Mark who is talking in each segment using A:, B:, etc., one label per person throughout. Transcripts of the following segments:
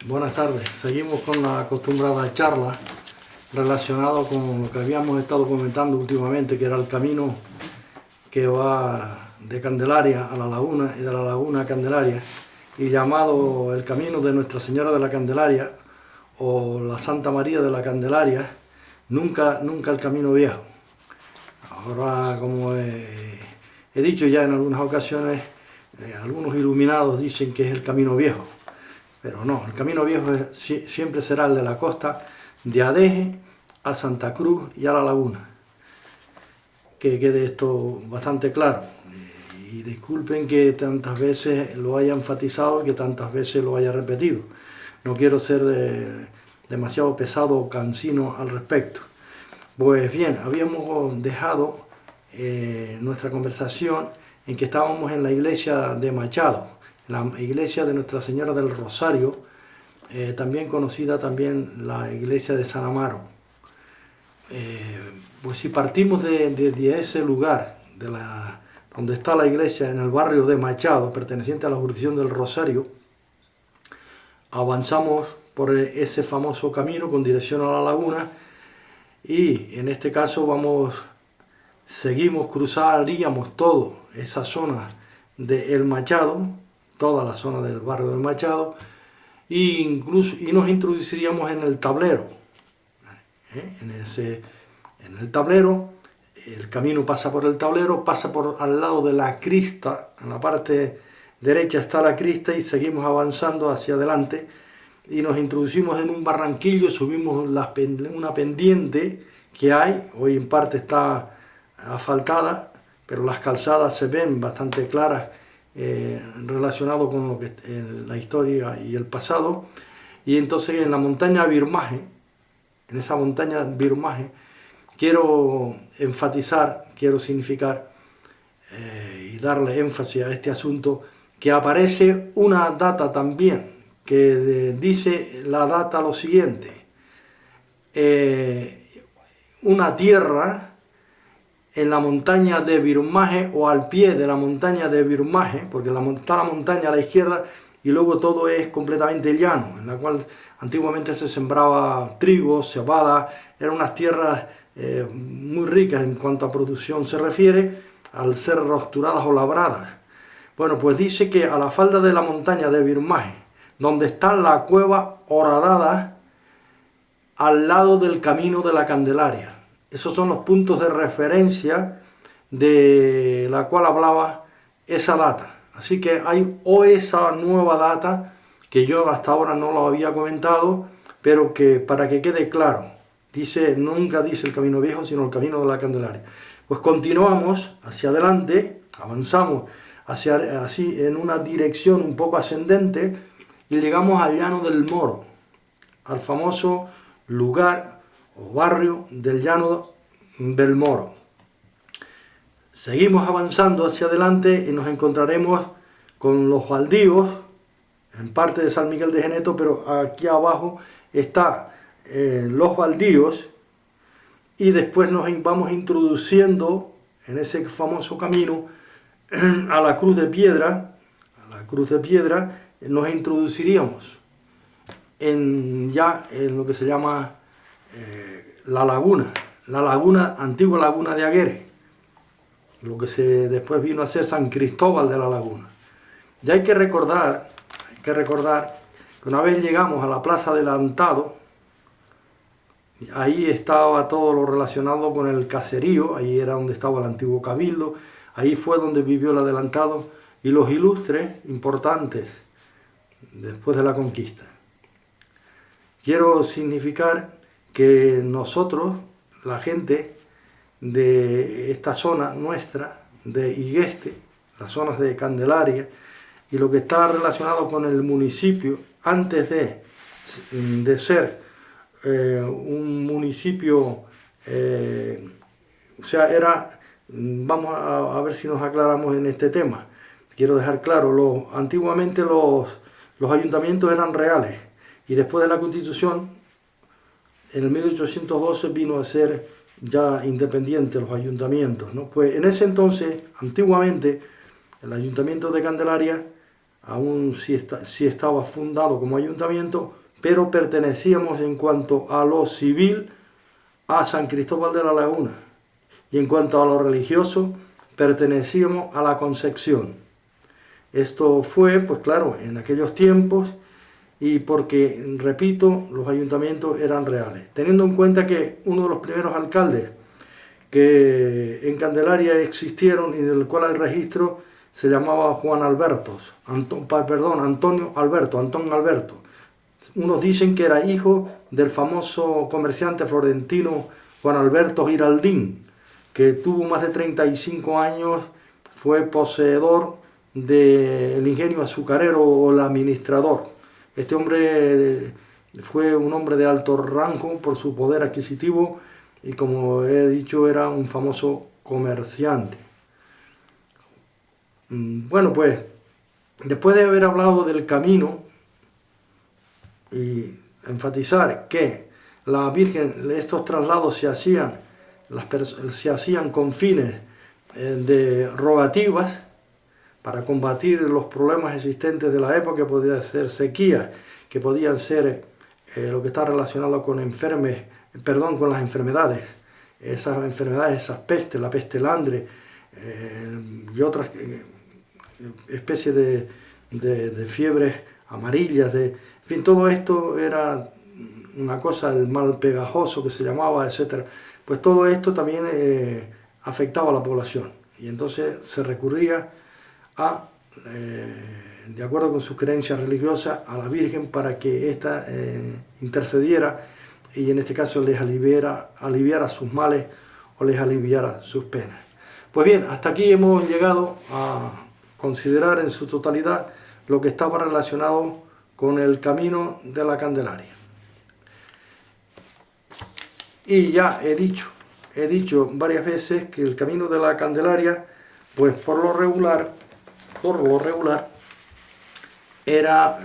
A: Buenas tardes. Seguimos con la acostumbrada charla relacionada con lo que habíamos estado comentando últimamente, que era el camino que va de Candelaria a la laguna y de la laguna a Candelaria, y llamado el camino de Nuestra Señora de la Candelaria o la Santa María de la Candelaria, nunca el camino viejo. Ahora, como he dicho ya en algunas ocasiones, algunos iluminados dicen que es el camino viejo. Pero no, el camino viejo siempre será el de la costa, de Adeje a Santa Cruz y a la laguna. Que quede esto bastante claro. Y disculpen que tantas veces lo haya enfatizado y que tantas veces lo haya repetido. No quiero ser demasiado pesado o cansino al respecto. Pues bien, habíamos dejado nuestra conversación en que estábamos en la iglesia de Machado, la iglesia de Nuestra Señora del Rosario, también conocida también la iglesia de San Amaro. Pues si partimos de ese lugar, donde está la iglesia en el barrio de Machado, perteneciente a la jurisdicción del Rosario, avanzamos por ese famoso camino con dirección a la laguna y en este caso cruzaríamos toda esa zona de El Machado, toda la zona del barrio del Machado, y nos introduciríamos en el tablero. En el tablero, el camino pasa por el tablero, pasa por al lado de la crista, en la parte derecha está la crista y seguimos avanzando hacia adelante y nos introducimos en un barranquillo, subimos una pendiente que hay, hoy en parte está asfaltada, pero las calzadas se ven bastante claras, relacionado con lo que la historia y el pasado. Y entonces en la montaña Virmaje, en esa montaña Virmaje, quiero enfatizar, quiero significar y darle énfasis a este asunto, que aparece una data también, que dice la data lo siguiente: una tierra en la montaña de Virmaje, o al pie de la montaña de Virmaje, porque está la montaña a la izquierda y luego todo es completamente llano, en la cual antiguamente se sembraba trigo, cebada, eran unas tierras muy ricas en cuanto a producción se refiere, al ser rosturadas o labradas. Bueno, pues dice que a la falda de la montaña de Virmaje, donde está la cueva Horadada, al lado del camino de la Candelaria. Esos son los puntos de referencia de la cual hablaba esa data. Así que hay esa nueva data que yo hasta ahora no lo había comentado, pero que para que quede claro, nunca dice el camino viejo, sino el camino de la Candelaria. Pues continuamos hacia adelante, avanzamos así en una dirección un poco ascendente y llegamos al llano del Moro, al famoso lugar o barrio del llano del Moro. Seguimos avanzando hacia adelante y nos encontraremos con los baldíos, en parte de San Miguel de Geneto, pero aquí abajo está los baldíos, y después nos vamos introduciendo en ese famoso camino a la Cruz de Piedra. A la Cruz de Piedra nos introduciríamos en lo que se llama la laguna, antigua laguna de Aguere, lo que después vino a ser San Cristóbal de la Laguna. Ya hay que recordar que una vez llegamos a la Plaza del Adelantado, ahí estaba todo lo relacionado con el caserío, ahí era donde estaba el antiguo cabildo, ahí fue donde vivió el adelantado y los ilustres importantes después de la conquista. Quiero significar que nosotros, la gente de esta zona nuestra, de Igueste, las zonas de Candelaria, y lo que está relacionado con el municipio, antes de ser un municipio, vamos a ver si nos aclaramos en este tema. Quiero dejar claro, antiguamente los ayuntamientos eran reales, y después de la Constitución, en el 1812 vino a ser ya independiente los ayuntamientos, ¿no? Pues en ese entonces, antiguamente, el ayuntamiento de Candelaria, aún sí estaba fundado como ayuntamiento, pero pertenecíamos en cuanto a lo civil a San Cristóbal de la Laguna, y en cuanto a lo religioso pertenecíamos a la Concepción. Esto fue, pues claro, en aquellos tiempos, y porque, repito, los ayuntamientos eran reales. Teniendo en cuenta que uno de los primeros alcaldes que en Candelaria existieron y del cual hay registro se llamaba Juan Alberto, Antonio Alberto, Antón Alberto. Unos dicen que era hijo del famoso comerciante florentino Juan Alberto Giraldín, que tuvo más de 35 años, fue poseedor del ingenio azucarero o el administrador. Este hombre fue un hombre de alto rango por su poder adquisitivo y, como he dicho, era un famoso comerciante. Bueno, pues, después de haber hablado del camino y enfatizar que la Virgen, estos traslados se hacían con fines de rogativas para combatir los problemas existentes de la época, que podían ser sequías, que podían ser lo que está relacionado con con las enfermedades, esas pestes, la peste landre y otras especies de fiebres amarillas, en fin, todo esto era una cosa, el mal pegajoso que se llamaba, etc. Pues todo esto también afectaba a la población, y entonces se recurría de acuerdo con sus creencias religiosas, a la Virgen para que ésta intercediera y en este caso les aliviara sus males o les aliviara sus penas. Pues bien, hasta aquí hemos llegado a considerar en su totalidad lo que estaba relacionado con el camino de la Candelaria. Y ya he dicho varias veces que el camino de la Candelaria, pues por lo regular, era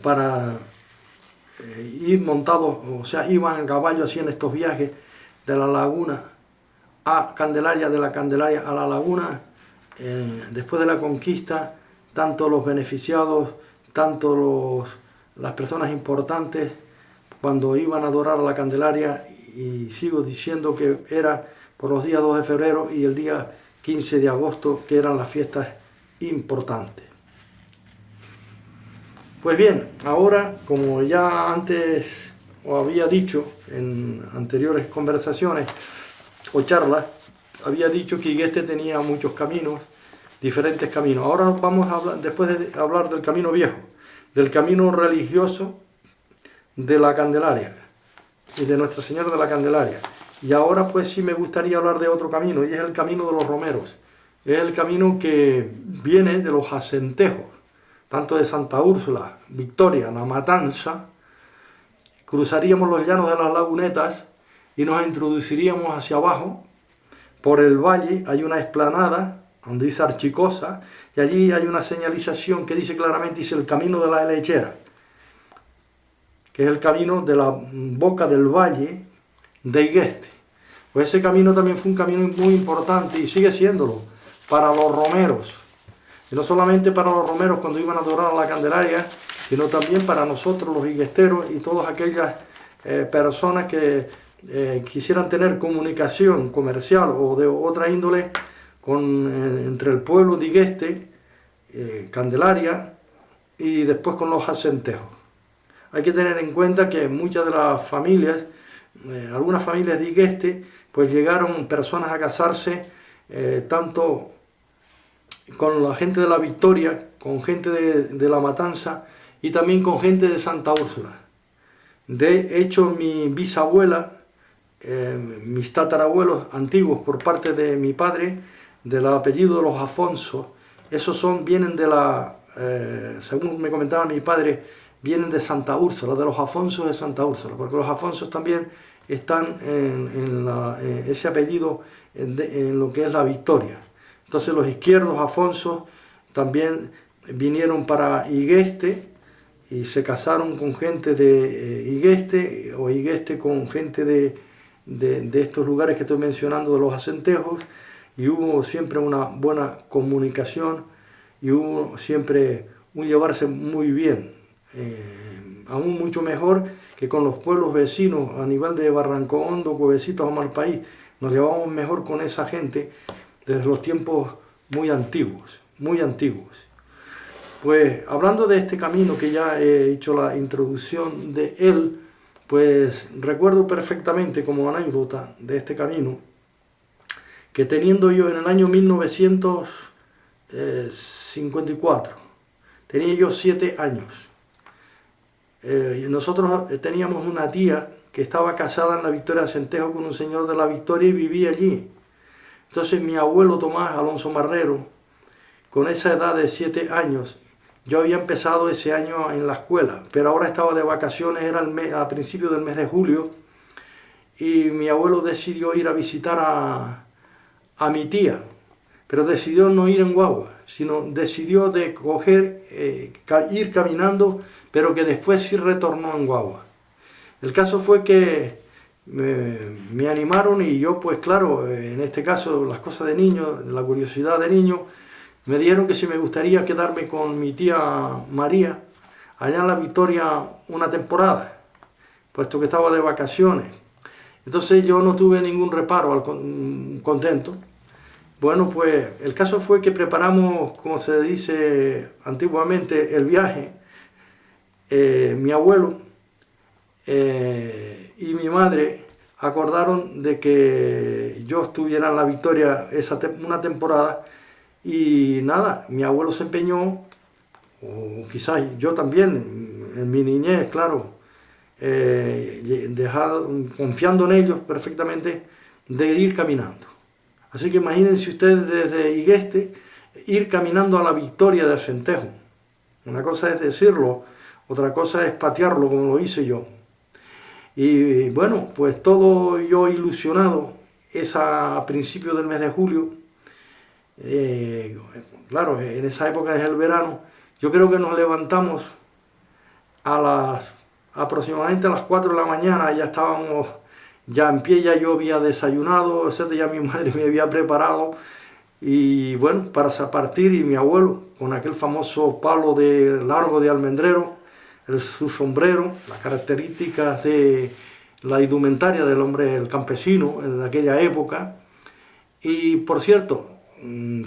A: para ir montados, o sea, iban a caballo, hacían estos viajes de la Laguna a Candelaria, de la Candelaria a la Laguna. Después de la conquista, tanto los beneficiados, tanto las personas importantes, cuando iban a adorar a la Candelaria, y sigo diciendo que era por los días 2 de febrero y el día 15 de agosto, que eran las fiestas importantes. Pues bien, ahora, como ya antes os había dicho en anteriores conversaciones o charlas, había dicho que Igueste tenía muchos caminos, diferentes caminos. Ahora vamos a hablar, después de hablar del camino viejo, del camino religioso de la Candelaria y de Nuestra Señora de la Candelaria. Y ahora pues sí me gustaría hablar de otro camino, y es el camino de los romeros. Es el camino que viene de los asentejos, tanto de Santa Úrsula, Victoria, La Matanza. Cruzaríamos los llanos de las Lagunetas y nos introduciríamos hacia abajo. Por el valle hay una explanada donde dice Archicosa, y allí hay una señalización que dice claramente, dice el camino de la Helechera, que es el camino de la boca del valle de Igueste. Pues ese camino también fue un camino muy importante y sigue siéndolo para los romeros. Y no solamente para los romeros cuando iban a adorar a la Candelaria, sino también para nosotros los higuesteros y todas aquellas personas que quisieran tener comunicación comercial o de otra índole entre el pueblo de Igueste, Candelaria, y después con los asentejos. Hay que tener en cuenta que muchas de las familias, algunas familias de Igueste, pues llegaron personas a casarse tanto con la gente de la Victoria, con gente de La Matanza y también con gente de Santa Úrsula. De hecho, mi bisabuela, mis tatarabuelos antiguos por parte de mi padre, del apellido de los Afonso, esos vienen de según me comentaba mi padre, vienen de Santa Úrsula, de los Afonsos de Santa Úrsula, porque los Afonsos también están en ese apellido en lo que es la Victoria. Entonces los izquierdos Afonsos también vinieron para Igueste y se casaron con gente de Igueste, o Igueste con gente de estos lugares que estoy mencionando, de los asentejos, y hubo siempre una buena comunicación y hubo siempre un llevarse muy bien aún mucho mejor que con los pueblos vecinos a nivel de Barranco Hondo, Cuevecitos o Malpaís. Nos llevamos mejor con esa gente desde los tiempos muy antiguos, muy antiguos. Pues hablando de este camino, que ya he hecho la introducción de él, pues recuerdo perfectamente como anécdota de este camino, que teniendo yo en el año 1954, tenía yo 7 años. Nosotros teníamos una tía que estaba casada en la Victoria de Centejo con un señor de la Victoria y vivía allí. Entonces mi abuelo Tomás Alonso Marrero, con esa edad de 7 años, yo había empezado ese año en la escuela, pero ahora estaba de vacaciones, era a principios del mes de julio, y mi abuelo decidió ir a visitar a mi tía, pero decidió no ir en guagua, sino decidió de ir caminando, pero que después sí retornó en guagua. El caso fue que me animaron y yo, pues claro, en este caso las cosas de niño, la curiosidad de niño, me dijeron que si me gustaría quedarme con mi tía María allá en la Victoria una temporada, puesto que estaba de vacaciones. Entonces yo no tuve ningún reparo, contento. Bueno, pues el caso fue que preparamos, como se dice antiguamente, el viaje. Mi abuelo y mi madre acordaron de que yo estuviera en la Victoria una temporada. Y nada, mi abuelo se empeñó, o quizás yo también, en mi niñez, claro, confiando en ellos perfectamente, de ir caminando. Así que imagínense ustedes desde Igueste ir caminando a la Victoria de Centejo. Una cosa es decirlo, otra cosa es patearlo como lo hice yo. Y bueno, pues todo yo ilusionado, a principios del mes de julio, claro, en esa época es el verano, yo creo que nos levantamos aproximadamente a las 4 de la mañana, ya estábamos ya en pie, ya yo había desayunado, etcétera, ya mi madre me había preparado, y bueno, para partir, y mi abuelo, con aquel famoso palo largo de almendrero, su sombrero, las características de la indumentaria del hombre, el campesino, en aquella época. Y por cierto,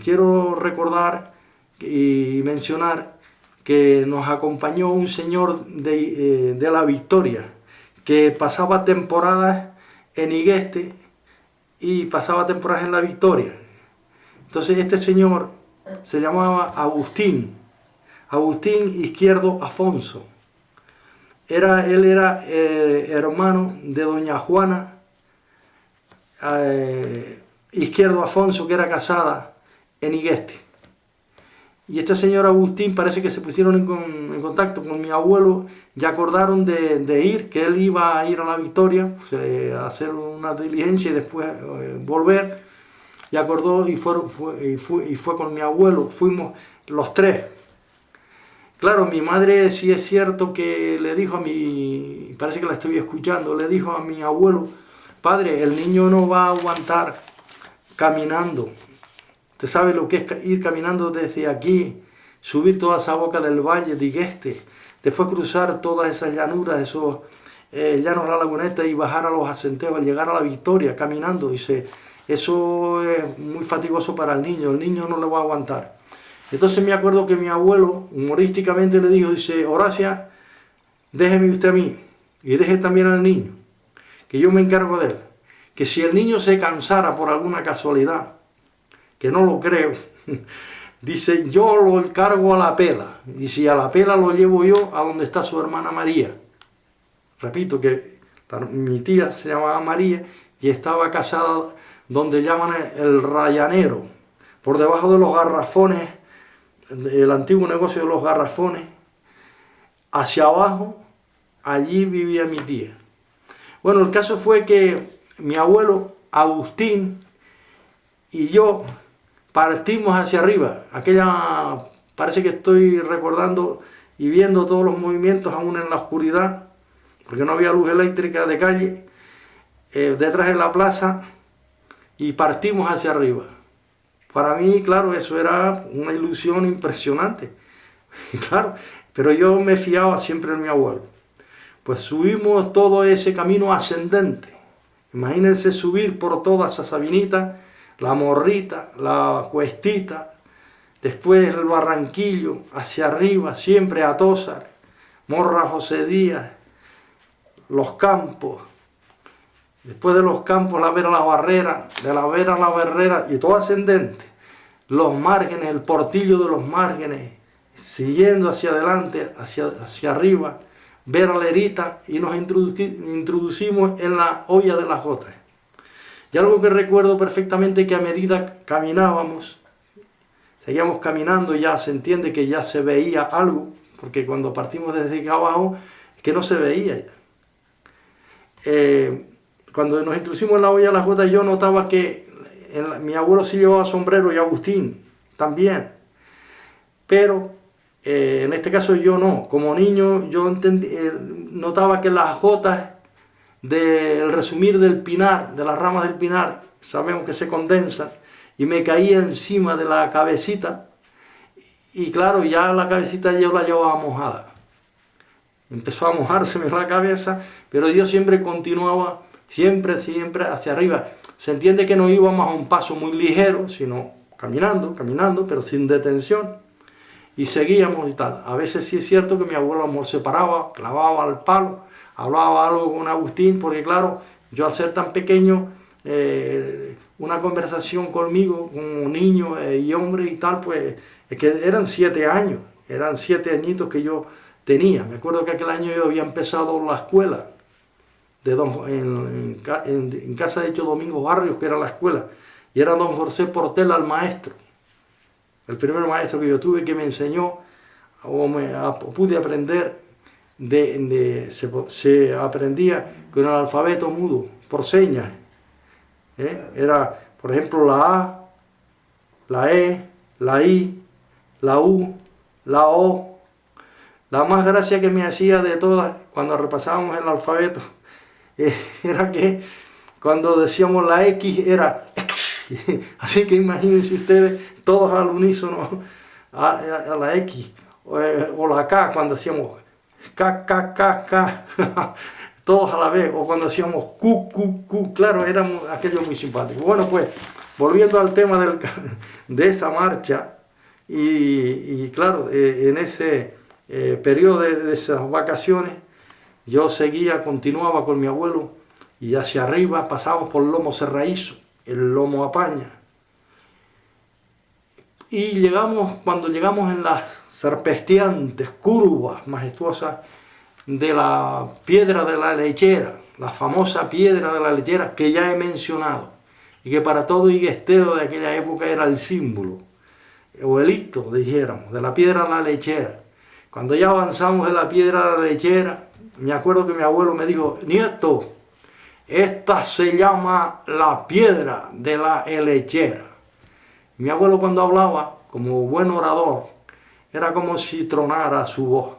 A: quiero recordar y mencionar que nos acompañó un señor de la Victoria, que pasaba temporadas en Igueste y pasaba temporadas en la Victoria. Entonces este señor se llamaba Agustín Izquierdo Afonso. Él era hermano de doña Juana Izquierdo Afonso, que era casada en Igueste. Y este señor Agustín parece que se pusieron en contacto con mi abuelo y acordaron de ir, que él iba a ir a la Victoria, pues, a hacer una diligencia y después volver. Y acordó y fue con mi abuelo, fuimos los 3. Claro, mi madre sí es cierto que le dijo parece que la estoy escuchando, le dijo a mi abuelo: padre, el niño no va a aguantar caminando. Usted sabe lo que es ir caminando desde aquí, subir toda esa boca del valle de Igueste, después cruzar todas esas llanuras, esos llanos de la Laguneta y bajar a los Asentejos, llegar a la Victoria caminando. Dice, eso es muy fatigoso para el niño no le va a aguantar. Entonces me acuerdo que mi abuelo humorísticamente le dijo, dice, Horacia, déjeme usted a mí y deje también al niño, que yo me encargo de él. Que si el niño se cansara por alguna casualidad, que no lo creo, dice, yo lo encargo a la pela, y si a la pela lo llevo yo a donde está su hermana María. Repito que mi tía se llamaba María y estaba casada donde llaman el Rayanero, por debajo de los garrafones, el antiguo negocio de los garrafones, hacia abajo, allí vivía mi tía. Bueno, el caso fue que mi abuelo Agustín y yo partimos hacia arriba. Parece que estoy recordando y viendo todos los movimientos aún en la oscuridad, porque no había luz eléctrica de calle, detrás de la plaza, y partimos hacia arriba. Para mí, claro, eso era una ilusión impresionante. Claro, pero yo me fiaba siempre en mi abuelo. Pues subimos todo ese camino ascendente. Imagínense subir por toda esa sabinita, la Morrita, la Cuestita, después el Barranquillo, hacia arriba, siempre a Tózar, Morra José Díaz, Los Campos, después de Los Campos, la Vera la Barrera, de la Vera la Barrera, y todo ascendente, Los Márgenes, el Portillo de Los Márgenes, siguiendo hacia adelante, hacia arriba, Vera Lerita, y nos introducimos en la Hoya de las Gotas. Y algo que recuerdo perfectamente, que a medida caminábamos, seguíamos caminando, ya se entiende que ya se veía algo, porque cuando partimos desde acá abajo, es que no se veía ya. Cuando nos introducimos en la Hoya de las Gotas, yo notaba que mi abuelo sí llevaba sombrero, y Agustín también, pero en este caso yo no. Como niño yo notaba que las gotas del resumir del pinar, de las ramas del pinar, sabemos que se condensan, y me caía encima de la cabecita, y claro, ya la cabecita yo la llevaba mojada. Empezó a mojárseme la cabeza, pero yo siempre continuaba, siempre hacia arriba. Se entiende que no íbamos a un paso muy ligero, sino caminando, pero sin detención. Y seguíamos y tal. A veces sí es cierto que mi abuelo amor se paraba, clavaba al palo, hablaba algo con Agustín, porque claro, yo al ser tan pequeño, una conversación conmigo, como niño y hombre y tal, pues es que eran 7 años, eran 7 añitos que yo tenía. Me acuerdo que aquel año yo había empezado la escuela, en casa de Hecho Domingo Barrios, que era la escuela, y era don José Portela el maestro. El primer maestro que yo tuve, que me enseñó, pude aprender, se aprendía con el alfabeto mudo, por señas. Era, por ejemplo, la A, la E, la I, la U, la O. La más gracia que me hacía de todas, cuando repasábamos el alfabeto, era que cuando decíamos la X era X. Así que imagínense ustedes, todos al unísono a la X, o la K cuando decíamos K, K, K, K, todos a la vez, o cuando decíamos Q, Q, Q, claro, era aquello muy simpático. Bueno, pues, volviendo al tema de esa marcha, y claro, en ese periodo de esas vacaciones, yo continuaba con mi abuelo, y hacia arriba pasábamos por el lomo Serraízo, el lomo Apaña. Y cuando llegamos en las serpenteantes curvas majestuosas de la Piedra de la Lechera, la famosa Piedra de la Lechera que ya he mencionado, y que para todo higuestero de aquella época era el símbolo, o el hito, dijéramos, de la Piedra de la Lechera. Cuando ya avanzamos de la Piedra de la Lechera, me acuerdo que mi abuelo me dijo: nieto, esta se llama la Piedra de la Lechera. Mi abuelo, cuando hablaba, como buen orador, era como si tronara su voz.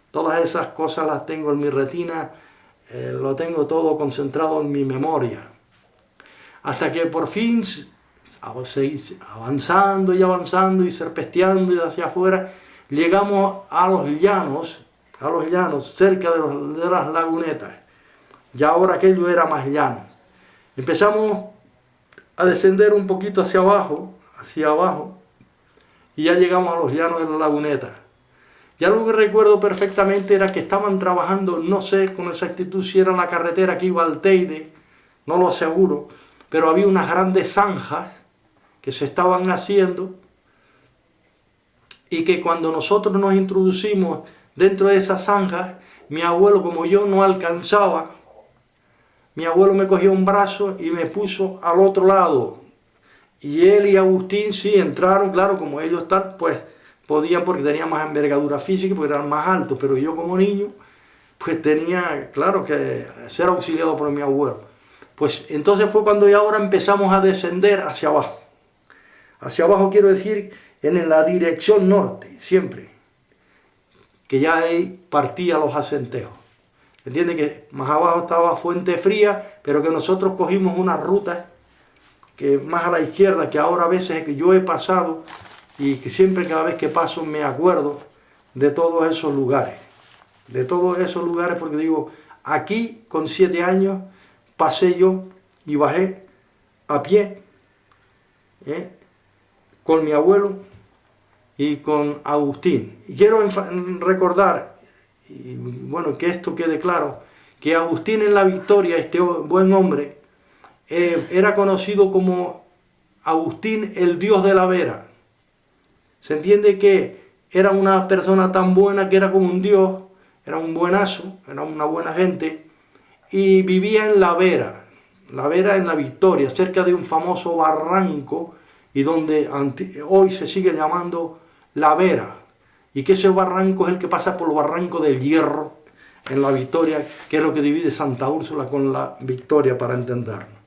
A: Todas esas cosas las tengo en mi retina, lo tengo todo concentrado en mi memoria. Hasta que por fin, avanzando y serpenteando y hacia afuera, llegamos a los llanos, cerca de las lagunetas. Ya ahora aquello era más llano. Empezamos a descender un poquito hacia abajo, y ya llegamos a los llanos de la laguneta. Y algo que recuerdo perfectamente era que estaban trabajando, no sé con exactitud si era la carretera que iba al Teide, no lo aseguro, pero había unas grandes zanjas que se estaban haciendo, y que cuando nosotros nos introducimos dentro de esas zanjas, mi abuelo, como yo no alcanzaba, mi abuelo me cogió un brazo y me puso al otro lado. Y él y Agustín sí entraron, claro, como ellos están, pues podían, porque tenían más envergadura física, porque eran más altos, pero yo como niño, pues tenía, claro, que ser auxiliado por mi abuelo. Pues entonces fue cuando ya ahora empezamos a descender hacia abajo. Hacia abajo quiero decir en la dirección norte, siempre, que ya ahí partía los asentejos. Entiende que más abajo estaba Fuente Fría, pero que nosotros cogimos una ruta que más a la izquierda, que ahora a veces que yo he pasado, y que siempre, cada vez que paso, me acuerdo de todos esos lugares. de todos esos lugares, porque digo, aquí con 7 años pasé yo y bajé a pie, con mi abuelo y con Agustín. Y quiero recordar, y bueno, que esto quede claro, que Agustín en la Victoria, este buen hombre, era conocido como Agustín el Dios de la Vera. Se entiende que era una persona tan buena que era como un dios, era un buenazo, era una buena gente, y vivía en La Vera en la Victoria, cerca de un famoso barranco, y donde hoy se sigue llamando La Vera, y que ese barranco es el que pasa por el Barranco del Hierro, en la Victoria, que es lo que divide Santa Úrsula con la Victoria, para entendernos.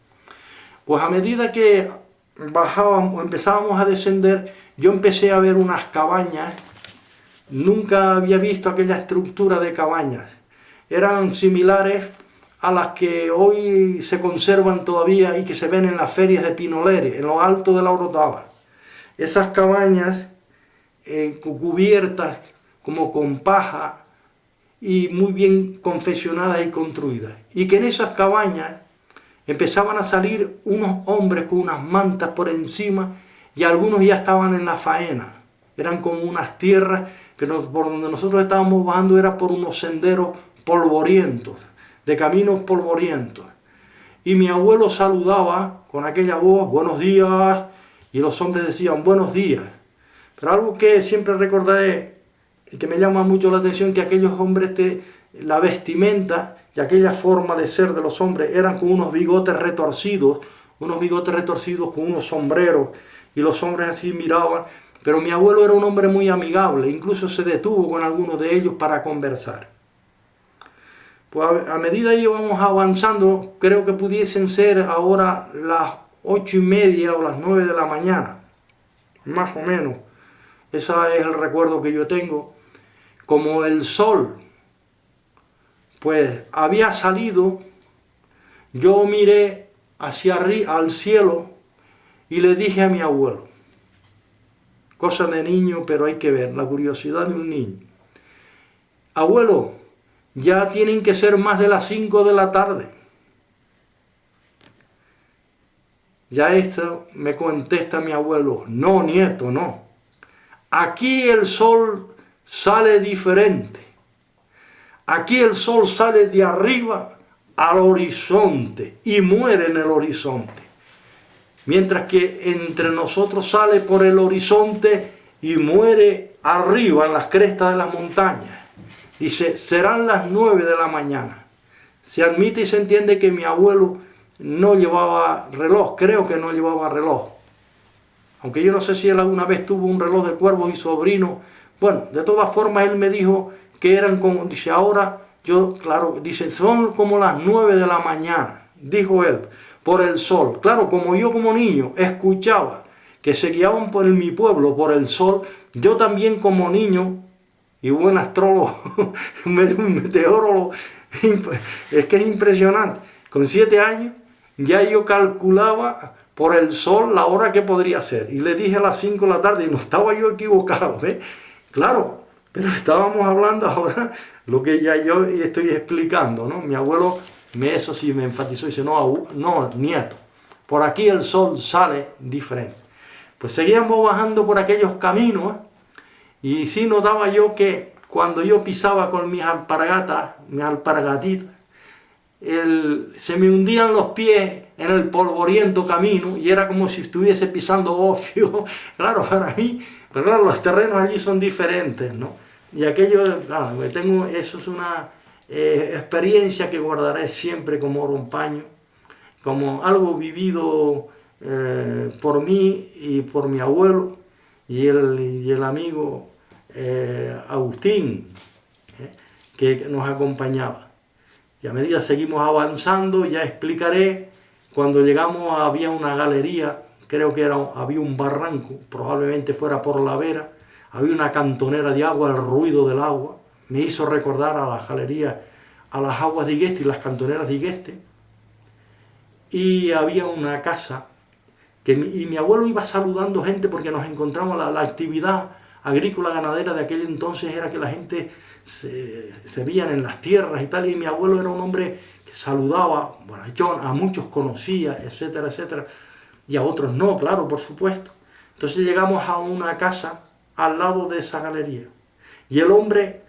A: Pues a medida que bajábamos, empezábamos a descender, yo empecé a ver unas cabañas. Nunca había visto aquella estructura de cabañas. Eran similares a las que hoy se conservan todavía y que se ven en las ferias de Pinolere, en lo alto de la Orotava. Esas cabañas cubiertas como con paja y muy bien confeccionadas y construidas. Y que en esas cabañas empezaban a salir unos hombres con unas mantas por encima, y algunos ya estaban en la faena. Eran como unas tierras, pero por donde nosotros estábamos bajando era por unos senderos polvorientos, de caminos polvorientos. Y mi abuelo saludaba con aquella voz, buenos días, y los hombres decían buenos días. Pero algo que siempre recordaré y que me llama mucho la atención, que aquellos hombres, la vestimenta y aquella forma de ser de los hombres eran con unos bigotes retorcidos con unos sombreros, y los hombres así miraban. Pero mi abuelo era un hombre muy amigable, incluso se detuvo con algunos de ellos para conversar. Pues a medida que íbamos avanzando, creo que pudiesen ser ahora las 8:30 o las 9 de la mañana, más o menos. Ese es el recuerdo que yo tengo. Como el sol, pues había salido, yo miré hacia arriba, al cielo, y le dije a mi abuelo, cosa de niño, pero hay que ver, la curiosidad de un niño: abuelo, ya tienen que ser más de las 5 de la tarde. Ya esto me contesta mi abuelo: no, nieto, no. Aquí el sol sale diferente. Aquí el sol sale de arriba al horizonte y muere en el horizonte. Mientras que entre nosotros sale por el horizonte y muere arriba en las crestas de las montañas. Dice, serán las 9 de la mañana. Se admite y se entiende que mi abuelo no llevaba reloj, creo que no llevaba reloj. Aunque yo no sé si él alguna vez tuvo un reloj de cuervos y sobrino. Bueno, de todas formas él me dijo que eran como, dice, ahora yo, claro, dice, son como las 9 de la mañana, dijo él, por el sol. Claro, como yo como niño escuchaba que se guiaban por mi pueblo por el sol, yo también como niño y buen astrólogo, un meteorólogo, es que es impresionante. Con 7 años ya yo calculaba por el sol la hora que podría ser. Y le dije a las 5 de la tarde, y no estaba yo equivocado, ¿eh? Claro, pero estábamos hablando ahora lo que ya yo estoy explicando, ¿no? Mi abuelo, eso sí me enfatizó, dice, no, nieto, por aquí el sol sale diferente. Pues seguíamos bajando por aquellos caminos, y sí notaba yo que cuando yo pisaba con mis alpargatitas, se me hundían los pies en el polvoriento camino y era como si estuviese pisando gofio. Claro, para mí, pero claro, los terrenos allí son diferentes, ¿no? Y aquello, eso es una experiencia que guardaré siempre como oro en paño, como algo vivido por mí y por mi abuelo y el amigo Agustín, que nos acompañaba. Y a medida que seguimos avanzando, ya explicaré, cuando llegamos había una galería, creo que había un barranco, probablemente fuera por La Vera, había una cantonera de agua, el ruido del agua me hizo recordar a las galerías, a las aguas de Igueste y las cantoneras de Igueste. Y había una casa, y mi abuelo iba saludando gente porque nos encontramos, la actividad agrícola ganadera de aquel entonces era que la gente se veían en las tierras y tal, y mi abuelo era un hombre que saludaba, bueno, yo a muchos conocía, etcétera, etcétera, y a otros no, claro, por supuesto. Entonces llegamos a una casa al lado de esa galería, y el hombre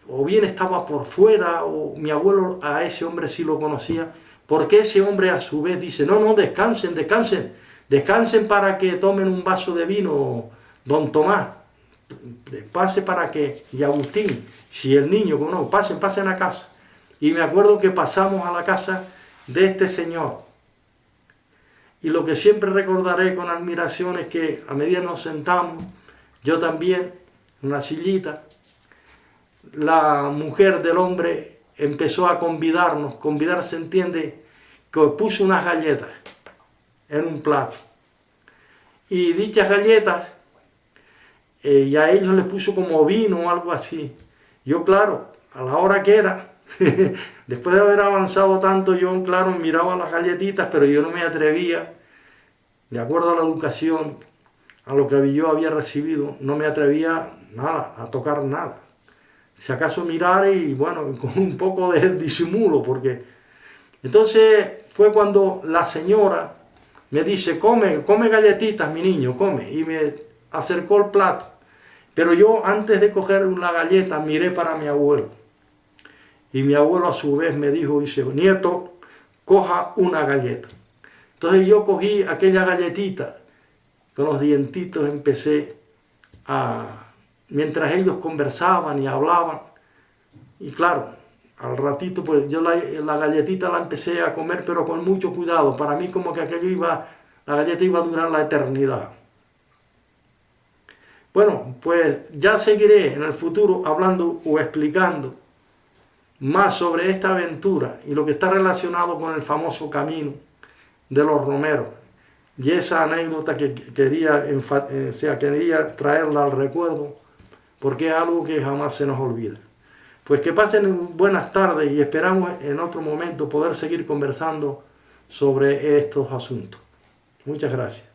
A: o bien estaba por fuera, o mi abuelo a ese hombre sí lo conocía, porque ese hombre a su vez dice, no, no, descansen, descansen, descansen para que tomen un vaso de vino, don Tomás, pase para que, y Agustín, si el niño, como no, pasen, pasen a casa. Y me acuerdo que pasamos a la casa de este señor. Y lo que siempre recordaré con admiración es que a medida nos sentamos, yo también, en una sillita, la mujer del hombre empezó a convidarnos. Convidar se entiende que puso unas galletas en un plato. Y dichas galletas, y a ellos les puso como vino o algo así. Yo, claro, a la hora que era, después de haber avanzado tanto, yo, claro, miraba las galletitas, pero yo no me atrevía, de acuerdo a la educación, a lo que yo había recibido, no me atrevía nada, a tocar nada. Si acaso mirar y bueno, con un poco de disimulo, porque entonces fue cuando la señora me dice, come, come galletitas, mi niño, come, y me acercó el plato. Pero yo antes de coger una galleta miré para mi abuelo, y mi abuelo a su vez me dijo, dice, nieto, coja una galleta. Entonces yo cogí aquella galletita, con los dientitos empecé mientras ellos conversaban y hablaban, y claro, al ratito pues yo la galletita la empecé a comer, pero con mucho cuidado. Para mí como que la galleta iba a durar la eternidad. Bueno, pues ya seguiré en el futuro hablando o explicando más sobre esta aventura y lo que está relacionado con el famoso camino de los romeros. Y esa anécdota que quería traerla al recuerdo, porque es algo que jamás se nos olvida. Pues que pasen buenas tardes y esperamos en otro momento poder seguir conversando sobre estos asuntos. Muchas gracias.